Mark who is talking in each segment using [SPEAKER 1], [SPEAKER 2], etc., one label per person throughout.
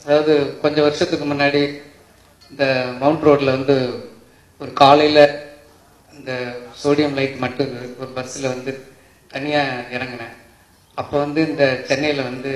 [SPEAKER 1] அதாவது கொஞ்சம் வருஷத்துக்கு முன்னாடி இந்த மவுண்ட் ரோட்ல வந்து ஒரு காலையில இந்த சோடியம் லைட் மட்டும் ஒரு பஸ்ஸில் வந்து தனியாக இறங்கினேன். அப்போ வந்து இந்த சென்னையில் வந்து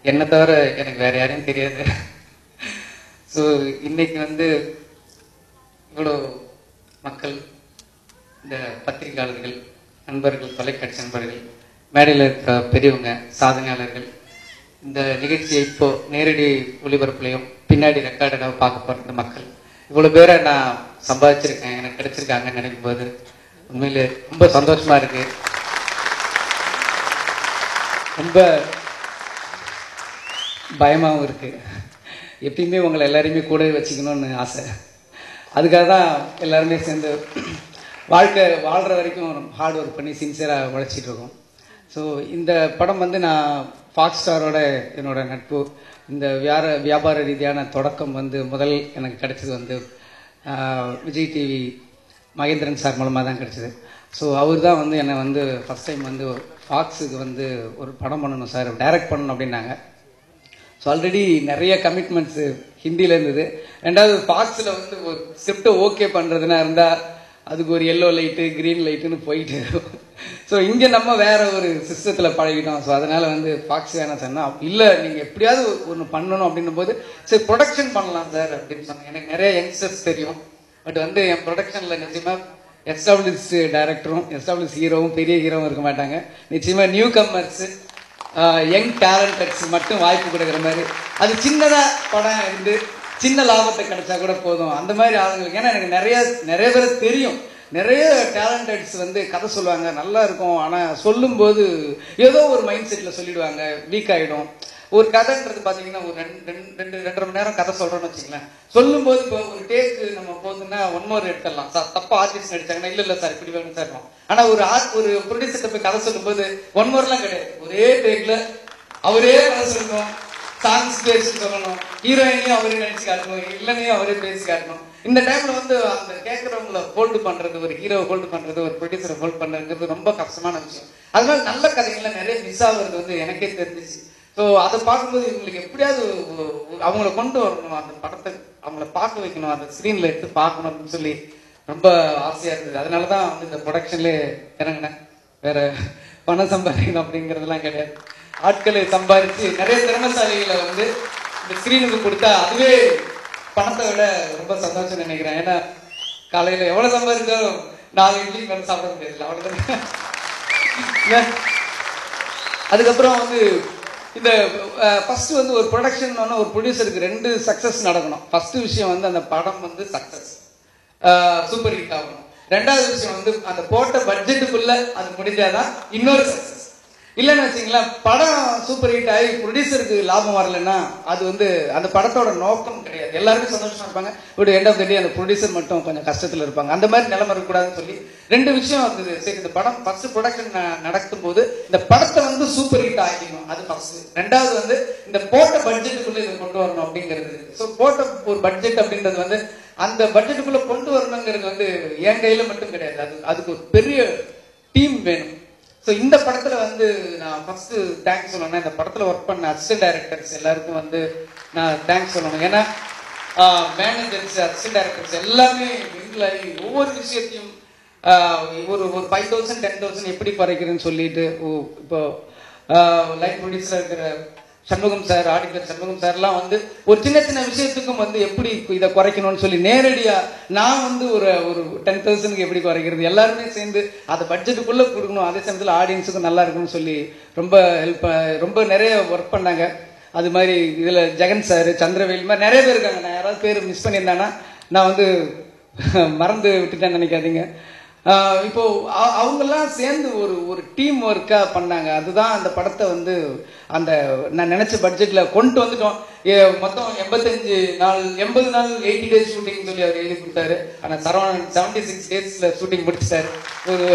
[SPEAKER 1] என்னை தவிர எனக்கு வேற யாரையும் தெரியாது. ஸோ இன்னைக்கு வந்து இவ்வளோ மக்கள், இந்த பத்திரிகையாளர்கள், நண்பர்கள், தொலைக்காட்சி நண்பர்கள், மேடையில் இருக்கிற பெரியவங்க, சாதனையாளர்கள், இந்த நிகழ்ச்சியை இப்போ நேரடி ஒளிபரப்புலையும் பின்னாடி ரெக்கார்டாக பார்க்க போகிற மக்கள், இவ்வளோ பேரை நான் சம்பாதிச்சிருக்கேன், எனக்கு கிடைச்சிருக்காங்கன்னு நினைக்கும் போது உண்மையிலே ரொம்ப சந்தோஷமா இருக்கு. ரொம்ப பயமாகவும் இருக்கு. எப்பயுமே உங்களை எல்லாரையுமே கூடவே வச்சுக்கணும்னு ஆசை. அதுக்காக தான் எல்லாருமே சேர்ந்து வாழ்க்கை வாழ்கிற வரைக்கும் ஹார்ட் ஒர்க் பண்ணி சின்சியராக உழைச்சிட்டு இருக்கோம். ஸோ இந்த படம் வந்து நான் ஃபாக்ஸ் ஸ்டாரோட என்னோட நட்பு, இந்த வியாபார ரீதியான தொடக்கம் வந்து முதல் எனக்கு கிடைச்சது வந்து விஜய் டிவி மகேந்திரன் சார் மூலமாக தான் கிடைச்சிது. ஸோ அவர் தான் வந்து என்னை வந்து ஃபஸ்ட் டைம் வந்து ஃபாக்ஸுக்கு வந்து ஒரு படம் பண்ணணும் சார், டைரக்ட் பண்ணணும் அப்படின்னாங்க. ஸோ ஆல்ரெடி நிறைய கமிட்மெண்ட்ஸு ஹிந்தியில் இருந்தது. ரெண்டாவது ஃபாக்ஸில் வந்து ஒரு ஸ்கிரிப்டை ஓகே பண்ணுறதுனா இருந்தால் அதுக்கு ஒரு எல்லோ லைட்டு க்ரீன் லைட்டுன்னு போயிட்டு இருக்கும். ஸோ இங்கே நம்ம வேற ஒரு சிஸ்டத்தில் பழகிட்டோம். ஸோ அதனால் வந்து ஃபாக்ஸ் வேணாம் சொன்னால், இல்லை நீங்கள் எப்படியாவது ஒன்று பண்ணணும் அப்படின்னும் போது சரி ப்ரொடக்ஷன் பண்ணலாம் சார் அப்படின்னு சொன்னேன். எனக்கு நிறைய யங்ஸ்டர்ஸ் தெரியும், பட் வந்து என் ப்ரொடக்ஷனில் நிச்சயமாக எஸ்டாப்ளிஷ் டைரக்டரும் எஸ்டாப்ளிஷ் ஹீரோவும் பெரிய ஹீரோவும் இருக்க மாட்டாங்க. நிச்சயமாக நியூ கம்மர்ஸு, யங் டேலண்டட்ஸ் மட்டும் வாய்ப்பு கொடுக்குற மாதிரி, அது சின்னதாக படம் இருந்து சின்ன லாபத்தை கிடைச்சா கூட போதும் அந்த மாதிரி ஆளுங்களுக்கு. ஏன்னா எனக்கு நிறைய பேர் தெரியும், நிறைய டேலண்டட்ஸ் வந்து கதை சொல்லுவாங்க, நல்லா இருக்கும், ஆனால் சொல்லும்போது ஏதோ ஒரு மைண்ட் செட்டில் சொல்லிடுவாங்க, வீக் ஆகிடும். ஒரு கதைன்றது பார்த்தீங்கன்னா ஒரு ரெண்டரை மணி நேரம் கதை சொல்கிறோன்னு வச்சுக்கலாம். சொல்லும்போது இப்போ ஒரு டேக்கு நம்ம போகுதுன்னா 1 more எடுத்துடலாம் சார், தப்பா ஆர்டிஸ்ட் நடிச்சாங்கன்னா இல்லை சார் இப்படி வேணும் சார். ஆனால் ஒரு ப்ரொடியூசர்கிட்ட போய் கதை சொல்லும்போது 1 moreலாம் கிடையாது, ஒரே டேக்ல அவரே கதை சொல்லணும், சாங்ஸ் பேசி சொல்லணும், ஹீரோயினையும் அவரே நடிச்சு காட்டணும், இல்லைனையும் அவரே பேசி காட்டணும். இந்த டைம்ல வந்து அந்த கேட்கறவங்களை ஹோல்டு பண்றது, ஒரு ஹீரோவை ஹோல்டு பண்றது, ஒரு ப்ரொடியூசரை ஹோல்டு பண்றதுங்கிறது ரொம்ப கஷ்டமான விஷயம். அதனால நல்ல கதைகள்ல நிறைய மிஸ் ஆகுறது வந்து எனக்கே தெரிஞ்சிச்சு. ஸோ அதை பார்க்கும்போது இவங்களுக்கு எப்படியாவது அவங்கள கொண்டு வரணும், அந்த படத்தை அவங்கள பார்க்க வைக்கணும், அந்த ஸ்க்ரீன்ல எடுத்து பார்க்கணும் அப்படின்னு சொல்லி ரொம்ப ஆசையா இருந்தது. அதனாலதான் வந்து இந்த ப்ரொடக்ஷன்லேயே இறங்கினேன். வேற பணம் சம்பாதிக்கணும் அப்படிங்கிறதுலாம் கிடையாது. ஆட்களை சம்பாதிச்சு நிறைய திறமைசாலிகளை வந்து இந்த ஸ்கிரீனுக்கு கொடுத்தா அதுவே பணத்தை விட ரொம்ப சந்தோஷம் நினைக்கிறேன். ஏன்னா காலையில எவ்வளவு சம்பாதிச்சாலும் 4 இட்லி மேல சாப்பிட முடியாது, அவ்வளவுதான். அதுக்கப்புறம் வந்து இந்த ஃபர்ஸ்ட் வந்து ஒரு ப்ரொடக்ஷன் ஒரு ப்ரொடியூசருக்கு 2 சக்சஸ் நடக்கணும். ஃபர்ஸ்ட் விஷயம் வந்து அந்த படம் வந்து சக்சஸ், சூப்பர் ஹிட் ஆகணும். ரெண்டாவது விஷயம் வந்து அந்த போட்ட பட்ஜெட்டுக்குள்ள அது முடிஞ்சாதான் இன்னொரு சக்சஸ். இல்லைன்னு வச்சுங்களேன், படம் சூப்பர் ஹிட் ஆகி ப்ரொடியூசருக்கு லாபம் வரலன்னா அது வந்து அந்த படத்தோட நோக்கம் கிடையாது. எல்லாருமே சந்தோஷமா இருப்பாங்க, ஒரு எண்ட் ஆஃப் த டே அந்த ப்ரொடியூசர் மட்டும் கொஞ்சம் கஷ்டத்தில் இருப்பாங்க. அந்த மாதிரி நிலைமை இருக்கக்கூடாதுன்னு சொல்லி 2 விஷயம் இருந்தது. சரி, இந்த படம் ஃபர்ஸ்ட் ப்ரொடக்ஷன் நடக்கும் போது இந்த படத்தை வந்து சூப்பர் ஹிட் ஆகிக்கணும், அது ஃபர்ஸ்ட். ரெண்டாவது வந்து இந்த போட்ட பட்ஜெட்டுக்குள்ள இதை கொண்டு வரணும் அப்படிங்கிறது. ஸோ போட்ட ஒரு பட்ஜெட் அப்படின்றது வந்து அந்த பட்ஜெட்டுக்குள்ள கொண்டு வரணுங்கிறது வந்து என் கையில மட்டும் கிடையாது, அதுக்கு ஒரு பெரிய டீம் வேணும். ஸோ இந்த படத்துல வந்து நான் ஃபர்ஸ்ட் தேங்க்ஸ் சொல்லணும். இந்த படத்துல ஒர்க் பண்ண அசிஸ்டன்ட் டைரக்டர்ஸ் எல்லாருக்கும் வந்து நான் தேங்க்ஸ் சொல்லணும். ஏன்னா மேனேஜர்ஸ், அசிஸ்டன்ட் டைரக்டர்ஸ் எல்லாமே மிங்கிள் ஆகி ஒவ்வொரு விஷயத்தையும் ஒரு 5,000 10,000 எப்படி குறைக்கிறேன்னு சொல்லிட்டு, இப்போ லைன் ப்ரொடியூசரா இருக்கிற சண்முகம் சார், ஆடிட்டர் சண்முகம் சார்லாம் வந்து ஒரு சின்ன சின்ன விஷயத்துக்கும் வந்து எப்படி இதை குறைக்கணும்னு சொல்லி நேரடியா நான் வந்து ஒரு 10,000 எப்படி குறைக்கிறது, எல்லாருமே சேர்ந்து அதை பட்ஜெட்டுக்குள்ள கொடுக்கணும், அதே சமயத்தில் ஆடியன்ஸுக்கும் நல்லா இருக்கும்னு சொல்லி ரொம்ப ரொம்ப நிறைய ஒர்க் பண்ணாங்க. அது மாதிரி இதுல ஜெகன் சார், சந்திரவேல் மாதிரி நிறைய பேர் இருக்காங்க. நான் யாராவது பேர் மிஸ் பண்ணியிருந்தானா நான் வந்து மறந்து விட்டுட்டேன்னு நினைக்காதீங்க. இப்போ அவங்கெல்லாம் சேர்ந்து ஒரு டீம் ஒர்க்கா பண்ணாங்க. அதுதான் அந்த படத்தை வந்து அந்த நான் நினைச்ச பட்ஜெட்ல கொண்டு வந்துட்டோம். மொத்தம் 85 நாள் 80 நாள் 80 days ஷூட்டிங் சொல்லி அவர் எழுதி கொடுத்தாரு. ஆனா சரவணன் 76 days ஷூட்டிங் முடிச்சிட்டாரு. ஒரு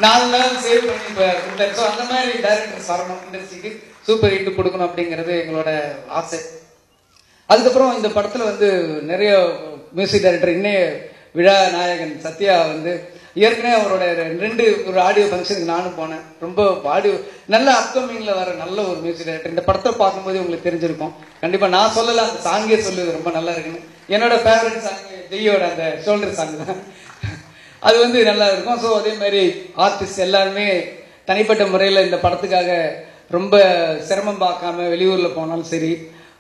[SPEAKER 1] 4 நாள் சேவ் பண்ணி கொடுத்தாரு. ஸோ அந்த மாதிரி டைரக்டர் சரவணன் இண்டஸ்ட்ரிக்கு சூப்பர் ஹிட் கொடுக்கணும் அப்படிங்கிறது எங்களோட ஆசை. அதுக்கப்புறம் இந்த படத்துல வந்து நிறைய மியூசிக் டைரக்டர், இன்னைய விழா நாயகன் சத்யா வந்து ஏற்கனவே அவரோட ஒரு ஆடியோ ஃபங்க்ஷனுக்கு நானும் போனேன். ரொம்ப ஆடியோ நல்ல அப்கமிங்கில் வர நல்ல ஒரு மியூசிக் டைரக்டர். இந்த படத்தை பார்க்கும்போது உங்களுக்கு தெரிஞ்சிருக்கும். கண்டிப்பாக நான் சொல்லலாம், அந்த சாங்கே சொல்லுது ரொம்ப நல்லா இருக்குன்னு. என்னோட ஃபேவரட் சாங் ஜெய்யோட அந்த ஷோல்டர் சாங் தான். அது வந்து நல்லா இருக்கும். ஸோ அதே மாதிரி ஆர்டிஸ்ட் எல்லாருமே தனிப்பட்ட முறையில் இந்த படத்துக்காக ரொம்ப சிரமம் பார்க்காம வெளியூரில் போனாலும் சரி,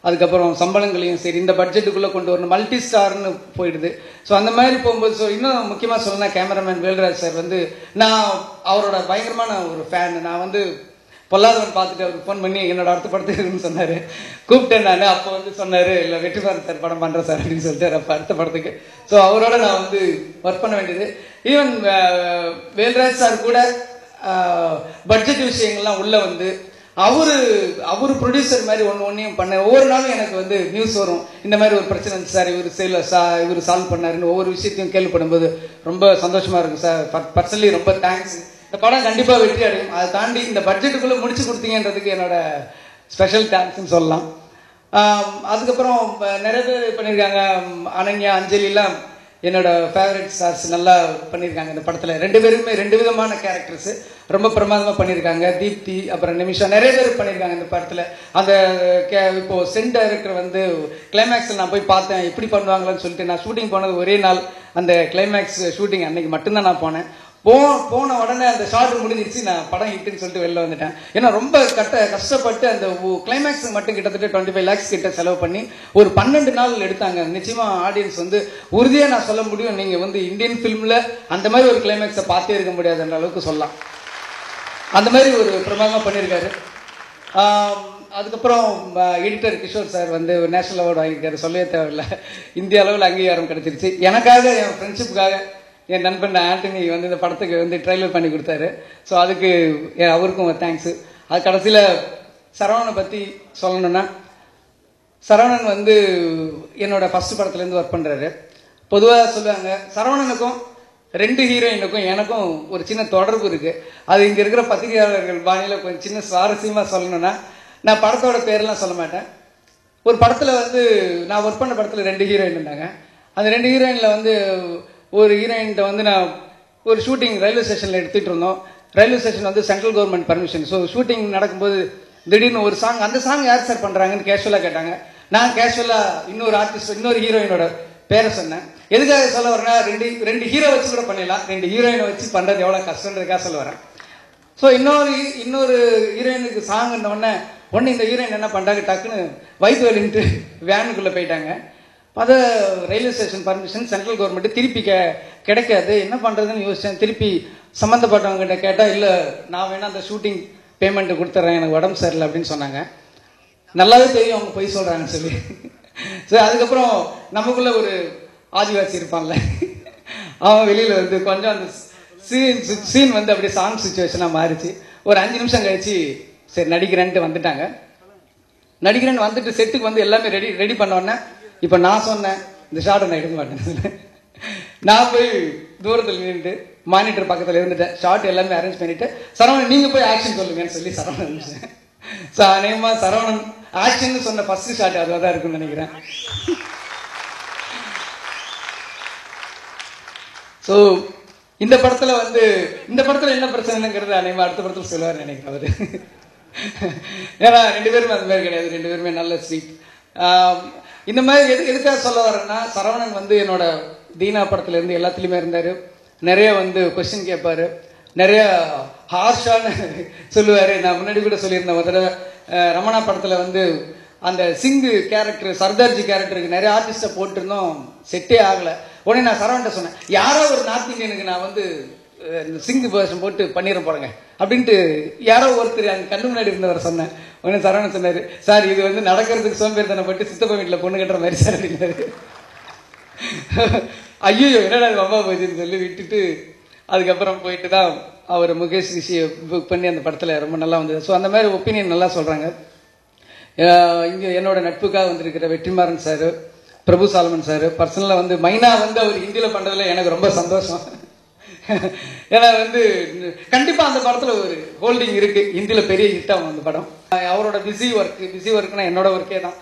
[SPEAKER 1] அதுக்கப்புறம் சம்பளங்களையும் சரி இந்த பட்ஜெட்டுக்குள்ளே கொண்டு வரணும், மல்டி ஸ்டார்னு போயிடுது. ஸோ அந்த மாதிரி போகும்போது ஸோ இன்னும் முக்கியமாக சொல்லணும்னா கேமராமேன் வேல்ராஜ் சார் வந்து நான் அவரோட பயங்கரமான ஒரு ஃபேன். நான் வந்து பொல்லாதவன் பார்த்துட்டு அவருக்கு ஃபோன் பண்ணி என்னோட அடுத்த படத்துக்கு இருக்குன்னு சொன்னார். கூப்பிட்டேன் நான். அப்போ வந்து சொன்னார், இல்லை வெற்றிமாறன் சார் படம் பண்ணுறேன் சார் அப்படின்னு சொல்லிட்டு அப்போ அடுத்த படத்துக்கு. ஸோ அவரோட நான் வந்து ஒர்க் பண்ண வேண்டியது. ஈவன் வேல்ராஜ் சார் கூட பட்ஜெட் விஷயங்கள்லாம் உள்ளே வந்து அவரு ப்ரொடியூசர் மாதிரி ஒன்றையும் பண்ண. ஒவ்வொரு நாளும் எனக்கு வந்து நியூஸ் வரும், இந்த மாதிரி ஒரு பிரச்சனை இருந்துச்சு சார், இவர் சால்வ் பண்ணாருன்னு ஒவ்வொரு விஷயத்தையும் கேள்விப்படும்போது ரொம்ப சந்தோஷமா இருக்கும் சார். பர்சனலி ரொம்ப தேங்க்ஸ். இந்த படம் கண்டிப்பாக வெற்றி அடையும். அதை தாண்டி இந்த பட்ஜெட்டுக்குள்ளே முடிச்சு கொடுத்தீங்கன்றதுக்கு என்னோட ஸ்பெஷல் தேங்க்ஸ்ன்னு சொல்லலாம். அதுக்கப்புறம் நிறைய பேர் பண்ணியிருக்காங்க. அனன்யா, அஞ்சலிலாம் என்னோட ஃபேவரட் ஸ்டார்ஸ் நல்லா பண்ணியிருக்காங்க இந்த படத்தில். ரெண்டு பேருமே ரெண்டு விதமான கேரக்டர்ஸ் ரொம்ப பிரமாதமாக பண்ணியிருக்காங்க. தீப்தி அப்புறம் நிமிஷா நிறைய பேர் பண்ணியிருக்காங்க இந்த படத்தில். அந்த இப்போ சென்ட் டைரக்டர் வந்து கிளைமேக்ஸில் நான் போய் பார்த்தேன் எப்படி பண்ணுவாங்களான்னு சொல்லிட்டு. நான் ஷூட்டிங் போனது ஒரே நாள், அந்த கிளைமேக்ஸ் ஷூட்டிங் அன்னைக்கு மட்டும்தான் நான் போனேன். போன உடனே அந்த ஷார்ட் முடிஞ்சிருச்சு, நான் படம் ஹிட்டுன்னு சொல்லிட்டு வெளில வந்துட்டேன். ஏன்னா ரொம்ப கஷ்டப்பட்டு அந்த கிளைமேக்ஸ் மட்டும் கிட்டத்தட்ட 25 lakhs கிட்ட செலவு பண்ணி ஒரு 12 நாள் எடுத்தாங்க. நிச்சயமா ஆடியன்ஸ் வந்து உறுதியாக நான் சொல்ல முடியும், நீங்கள் வந்து இந்தியன் ஃபிலிமில் அந்த மாதிரி ஒரு கிளைமேக்ஸை பார்த்தே இருக்க முடியாதுன்ற அளவுக்கு சொல்லலாம். அந்த மாதிரி ஒரு பிரமாதமாக பண்ணியிருக்காரு. அதுக்கப்புறம் எடிட்டர் கிஷோர் சார் வந்து நேஷனல் அவார்டு வாங்கியிருக்காரு, சொல்லவே தேவையில்லை. இந்திய அளவில் அங்கீகாரம் கிடைச்சிருச்சு. எனக்காக என் ஃப்ரெண்ட்ஷிப்புக்காக என் நண்பன் ஆண்டனி வந்து இந்த படத்துக்கு வந்து ட்ரைலர் பண்ணி கொடுத்தாரு. ஸோ அதுக்கு அவருக்கும் தேங்க்ஸு. அது கடைசியில் சரவணனை பற்றி சொல்லணுன்னா, சரவணன் வந்து என்னோட ஃபர்ஸ்ட் படத்துலேருந்து ஒர்க் பண்ணுறாரு. பொதுவாக சொல்லுவாங்க சரவணனுக்கும் 2 ஹீரோயினுக்கும் எனக்கும் ஒரு சின்ன தொடர்பு இருக்குது. அது இங்கே இருக்கிற பத்திரிகையாளர்கள் பாணியில் கொஞ்சம் சின்ன சுவாரஸ்யமாக சொல்லணும்னா, நான் படத்தோட பேரெல்லாம் சொல்ல மாட்டேன். ஒரு படத்தில் வந்து நான் ஒர்க் பண்ண படத்தில் 2 ஹீரோயின் இருந்தாங்க. அந்த 2 ஹீரோயினில் வந்து ஒரு ஹீரோயின்கிட்ட வந்து நான் ஒரு ஷூட்டிங் ரயில்வே ஸ்டேஷனில் எடுத்துகிட்டு இருந்தோம். ரயில்வே ஸ்டேஷன் வந்து central government permission. So shooting நடக்கும்போது திடீர்னு ஒரு சாங், அந்த சாங் யார் சார் பண்ணுறாங்கன்னு கேஷுவலாக கேட்டாங்க. நான் கேஷுவலாக இன்னொரு ஆர்டிஸ்ட் இன்னொரு ஹீரோயினோட பேரை சொன்னேன். எதுக்காக சொல்ல வரேன்னா, ரெண்டு ஹீரோ வச்சு கூட பண்ணிடலாம், 2 ஹீரோயினை வச்சு பண்ணுறது எவ்வளோ கஷ்டன்றதுக்காக சொல்ல வரேன். ஸோ இன்னொரு ஹீரோயினுக்கு சாங்குன்ன உடனே இந்த ஹீரோயின் என்ன பண்ணுறாங்க, டக்குன்னு வயிற்று வலின்ட்டு வேனுக்குள்ளே போயிட்டாங்க. அதை railway station permission central government திருப்பி கிடைக்காது, என்ன பண்ணுறதுன்னு யோசித்தேன். திருப்பி சம்மந்தப்பட்டவங்ககிட்ட கேட்டால், இல்லை நான் வேணால் அந்த ஷூட்டிங் பேமெண்ட்டு கொடுத்துட்றேன், எனக்கு உடம்பு சரியில்லை அப்படின்னு சொன்னாங்க. நல்லாவே தெரியும் அவங்க பொய் சொல்கிறாங்கன்னு சொல்லி. ஸோ அதுக்கப்புறம் நமக்குள்ளே ஒரு ஆதிவாசி இருப்பான்ல, அவன் வெளியில் வந்து கொஞ்சம் அந்த சீன் வந்து அப்படியே சாங் சுச்சுவேஷனாக மாறிச்சு. ஒரு 5 நிமிஷம் கழிச்சு சரி நடிக்கிறேன்ட்டு வந்துட்டாங்க. நடிக்கிறேன்னு வந்துட்டு செட்டுக்கு வந்து எல்லாமே ரெடி பண்ணோன்னே, இப்போ நான் சொன்னேன் இந்த ஷார்ட்டை நான் எடுக்க மாட்டேன். நான் போய் தூரத்தில் நின்றுட்டு மானிட்டர் பக்கத்தில் இருந்துட்டேன். ஷார்ட் எல்லாமே அரேஞ்ச் பண்ணிட்டு, சரவணன் நீங்கள் போய் ஆக்ஷன் சொல்லுங்கன்னு சொல்லி சரவணன் இருந்துச்சேன். ஸோ அநேகமாக சரவணன் ஆக்ஷன் சொன்ன ஃபர்ஸ்ட் ஷார்ட் அதுவாக தான் இருக்குன்னு நினைக்கிறேன். ஸோ இந்த படத்தில் என்ன பிரச்சனைங்கிறது அநேகமாக அடுத்த படத்தில் சொல்லுவார் நினைக்கிறேன் அவர். ஏன்னா 2 பேருமே அந்த மாதிரி கிடையாது, 2 பேருமே நல்ல ஸ்வீட். இந்த மாதிரி எதுக்காக சொல்ல வரேன்னா, சரவணன் வந்து என்னோட தீனா படத்துலேருந்து எல்லாத்துலேயுமே இருந்தார். நிறைய வந்து கொஸ்டின் கேட்பார், நிறைய ஹார்ஷான சொல்லுவார். நான் முன்னாடி கூட சொல்லியிருந்தேன், ஒரு தடவை ரமணா படத்தில் வந்து அந்த சிங்கு கேரக்டர், சர்தார்ஜி கேரக்டருக்கு நிறைய ஆர்டிஸ்ட்டை போட்டிருந்தோம், செட்டே ஆகலை. உடனே நான் சரவணன் சொன்னேன், யாரோ ஒரு நார்த் இந்தியனுக்கு நான் வந்து சிங்கு வேர்ஷன் போட்டு பண்ணிட போறேங்க அப்படின்ட்டு யாரோ ஒருத்தர் அங்கே கண்ணு முன்னாடி இருந்தவர் சொன்னேன். உடனே சரவணன் சொன்னார், சார் இது வந்து நடக்கிறதுக்கு சோம்பேறித்தனப்பட்டு சித்தப்பா வீட்டில் பொண்ணு கட்டுற மாதிரி சார் அப்படின்னாரு. ஐயோ என்னடா அது அம்மா போச்சுன்னு சொல்லி விட்டுட்டு அதுக்கப்புறம் போயிட்டு தான் அவர் முகேஷ் ரிஷியை புக் பண்ணி அந்த படத்தில் ரொம்ப நல்லா வந்தது. ஸோ அந்த மாதிரி ஒப்பீனியன் நல்லா சொல்கிறாங்க. இங்கே என்னோட நட்புக்காக வந்திருக்கிற வெற்றிமாறன் சார், பிரபு சாலமன் சார், பர்சனலாக வந்து மைனா வந்து அவர் ஹிந்தியில் பண்ணுறதுல எனக்கு ரொம்ப சந்தோஷம். ஏன்னா வந்து கண்டிப்பாக அந்த படத்தில் ஒரு ஹோல்டிங் இருக்குது, ஹிந்தியில் பெரிய ஹிட் ஆகும் அந்த படம். அவரோட பிஸி ஒர்க்னா என்னோட ஒர்க்கே தான்.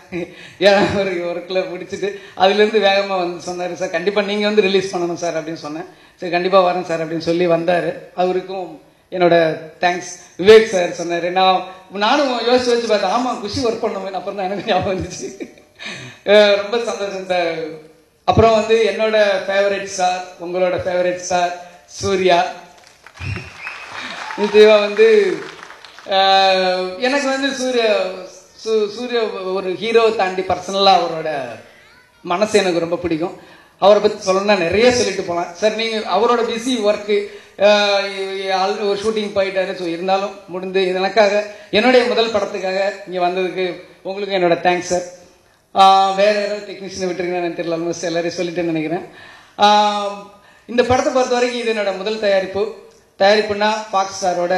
[SPEAKER 1] ஏன்னா ஒரு ஒர்க்கில் பிடிச்சிட்டு அதுலேருந்து வேகமாக வந்து சொன்னார், சார் கண்டிப்பாக நீங்கள் வந்து ரிலீஸ் பண்ணணும் சார் அப்படின்னு சொன்னேன். சரி கண்டிப்பாக வரேன் சார் அப்படின்னு சொல்லி வந்தார். அவருக்கும் என்னோட தேங்க்ஸ். விவேக் சார் சொன்னார். நானும் யோசிச்சு பார்த்தேன், ஆமாம் குஷி ஒர்க் பண்ணுவேன். அப்புறம் தான் எனக்கு ஞாபகம் வந்துச்சு. ரொம்ப சந்தோஷம் சார். அப்புறம் வந்து என்னோட ஃபேவரட் ஸ்டார், உங்களோட ஃபேவரட் ஸ்டார் சூர்யா. நிச்சயமா வந்து எனக்கு வந்து சூர்யா ஒரு ஹீரோவை தாண்டி பர்சனலாக அவரோட மனசு எனக்கு ரொம்ப பிடிக்கும். அவரை பற்றி சொல்லணும்னா நிறைய சொல்லிட்டு போகலாம் சார். நீங்கள் அவரோட பிஸி ஒர்க்கு, ஒரு ஷூட்டிங் போயிட்டாரு. ஸோ இருந்தாலும் முடிந்து எனக்காக என்னுடைய முதல் படத்துக்காக இங்கே வந்ததுக்கு உங்களுக்கு என்னோட தேங்க்ஸ் சார். வேறு யாராவது டெக்னீஷியனை விட்டுருக்கீங்கன்னு தெரியல, ஆல்மோஸ்ட் எல்லாரையும் சொல்லிட்டேன்னு நினைக்கிறேன். இந்த படத்தை பொறுத்த வரைக்கும் இது என்னோட முதல் தயாரிப்புனா ஃபாக்ஸ் ஸ்டாரோட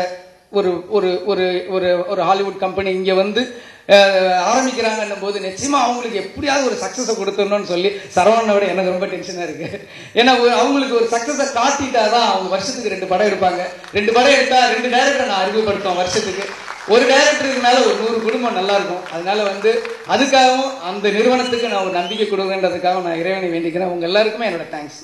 [SPEAKER 1] ஒரு ஒரு ஒரு ஒரு ஒரு ஹாலிவுட் கம்பெனி இங்கே வந்து ஆரம்பிக்கிறாங்கன்னும் போது நிச்சயமா அவங்களுக்கு எப்படியாவது ஒரு சக்ஸஸை கொடுத்துடணும்னு சொல்லி சரவணனோட எனக்கு ரொம்ப டென்ஷனாக இருக்கு. ஏன்னா அவங்களுக்கு ஒரு சக்ஸஸை காட்டிட்டாதான் அவங்க வருஷத்துக்கு 2 படம் எடுப்பாங்க. 2 படம் எடுத்தா 2 டைரக்டரை நான் அறிமுகப்படுத்துவேன் வருஷத்துக்கு. ஒரு டைரக்டருக்கு மேல ஒரு 100 குடும்பம் நல்லா இருக்கும். அதனால வந்து அதுக்காகவும் அந்த நிறுவனத்துக்கு நான் ஒரு நம்பிக்கை கொடுக்குறேன்றதுக்காக நான் இறைவனை வேண்டிக்கிறேன். உங்க எல்லாருக்குமே என்னோட தேங்க்ஸ்.